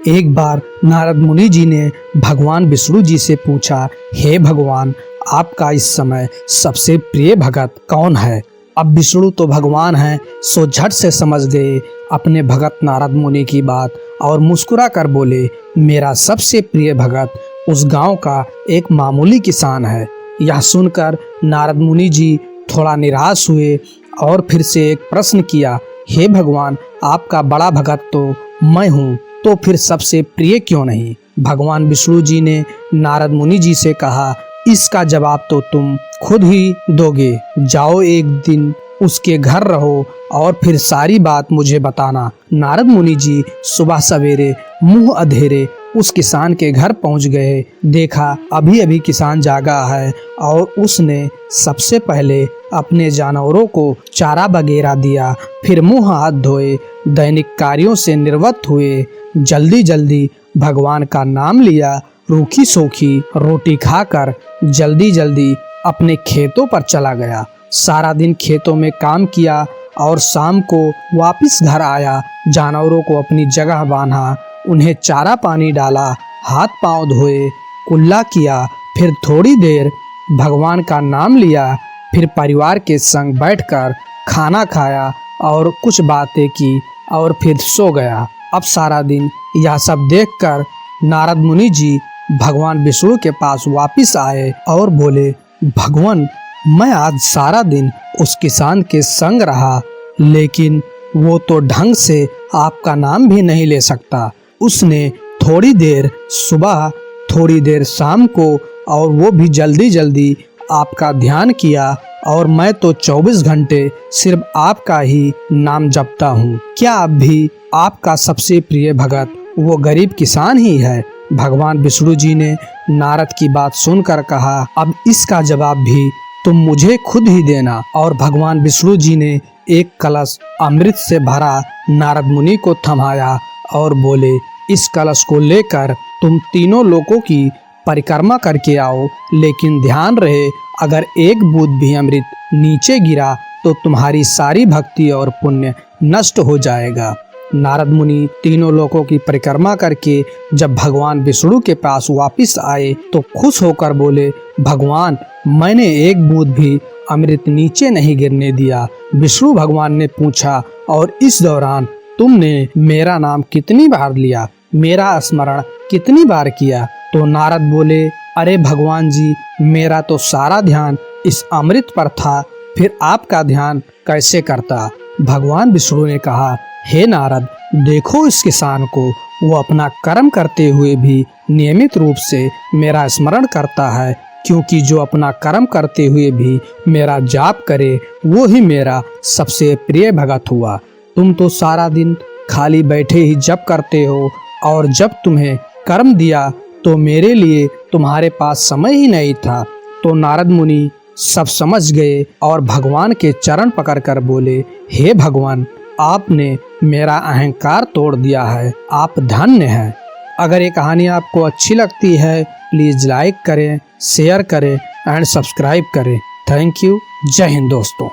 एक बार नारद मुनि जी ने भगवान विष्णु जी से पूछा, हे भगवान, आपका इस समय सबसे प्रिय भगत कौन है। अब विष्णु तो भगवान हैं, सो झट से समझ गए अपने भगत नारद मुनि की बात और मुस्कुरा कर बोले, मेरा सबसे प्रिय भगत उस गांव का एक मामूली किसान है। यह सुनकर नारद मुनि जी थोड़ा निराश हुए और फिर से एक प्रश्न किया, हे भगवान, आपका बड़ा भगत तो मैं हूँ, तो फिर सबसे प्रिय क्यों नहीं। भगवान विष्णु जी ने नारद मुनि जी से कहा, इसका जवाब तो तुम खुद ही दोगे। जाओ, एक दिन उसके घर रहो और फिर सारी बात मुझे बताना। नारद मुनि जी सुबह सवेरे मुंह अधेरे उस किसान के घर पहुंच गए। देखा अभी अभी किसान जागा है और उसने सबसे पहले अपने जानवरों को चारा वगैरह दिया, फिर मुंह हाथ धोए, दैनिक कार्यों से निवृत्त हुए, जल्दी जल्दी भगवान का नाम लिया, रूखी सूखी रोटी खाकर जल्दी जल्दी अपने खेतों पर चला गया। सारा दिन खेतों में काम किया और शाम को वापस घर आया। जानवरों को अपनी जगह बांधा, उन्हें चारा पानी डाला, हाथ पांव धोए, कुल्ला किया, फिर थोड़ी देर भगवान का नाम लिया, फिर परिवार के संग बैठकर खाना खाया और कुछ बातें की और फिर सो गया। अब सारा दिन यह सब देखकर नारद मुनि जी भगवान विष्णु के पास वापस आए और बोले, भगवान, मैं आज सारा दिन उस किसान के संग रहा, लेकिन वो तो ढंग से आपका नाम भी नहीं ले सकता। उसने थोड़ी देर सुबह, थोड़ी देर शाम को, और वो भी जल्दी जल्दी आपका ध्यान किया, और मैं तो 24 घंटे सिर्फ आपका ही नाम जपता हूँ। क्या अब भी आपका सबसे प्रिय भगत वो गरीब किसान ही है। भगवान विष्णु जी ने नारद की बात सुनकर कहा, अब इसका जवाब भी तुम मुझे खुद ही देना। और भगवान विष्णु जी ने एक कलश अमृत से भरा नारद मुनि को थमाया और बोले, इस कलश को लेकर तुम तीनों लोकों की परिक्रमा करके आओ, लेकिन ध्यान रहे अगर एक बूंद भी अमृत नीचे गिरा तो तुम्हारी सारी भक्ति और पुण्य नष्ट हो जाएगा। नारद मुनि तीनों लोकों की परिक्रमा करके जब भगवान विष्णु के पास वापस आए तो खुश होकर बोले, भगवान, मैंने एक बूंद भी अमृत नीचे नहीं गिरने दिया। विष्णु भगवान ने पूछा, और इस दौरान तुमने मेरा नाम कितनी बार लिया, मेरा स्मरण कितनी बार किया। तो नारद बोले, अरे भगवान जी, मेरा तो सारा ध्यान इस अमृत पर था, फिर आपका ध्यान कैसे करता। भगवान विष्णु ने कहा, हे नारद, देखो इस किसान को, वो अपना कर्म करते हुए भी नियमित रूप से मेरा स्मरण करता है, क्योंकि जो अपना कर्म करते हुए भी मेरा जाप करे वो ही मेरा सबसे प्रिय भगत हुआ। तुम तो सारा दिन खाली बैठे ही जप करते हो, और जब तुम्हें कर्म दिया तो मेरे लिए तुम्हारे पास समय ही नहीं था। तो नारद मुनि सब समझ गए और भगवान के चरण पकड़कर बोले, हे भगवान, आपने मेरा अहंकार तोड़ दिया है, आप धन्य हैं। अगर ये कहानी आपको अच्छी लगती है, प्लीज़ लाइक करें, शेयर करें एंड सब्सक्राइब करें। Thank you. जय हिंद दोस्तों।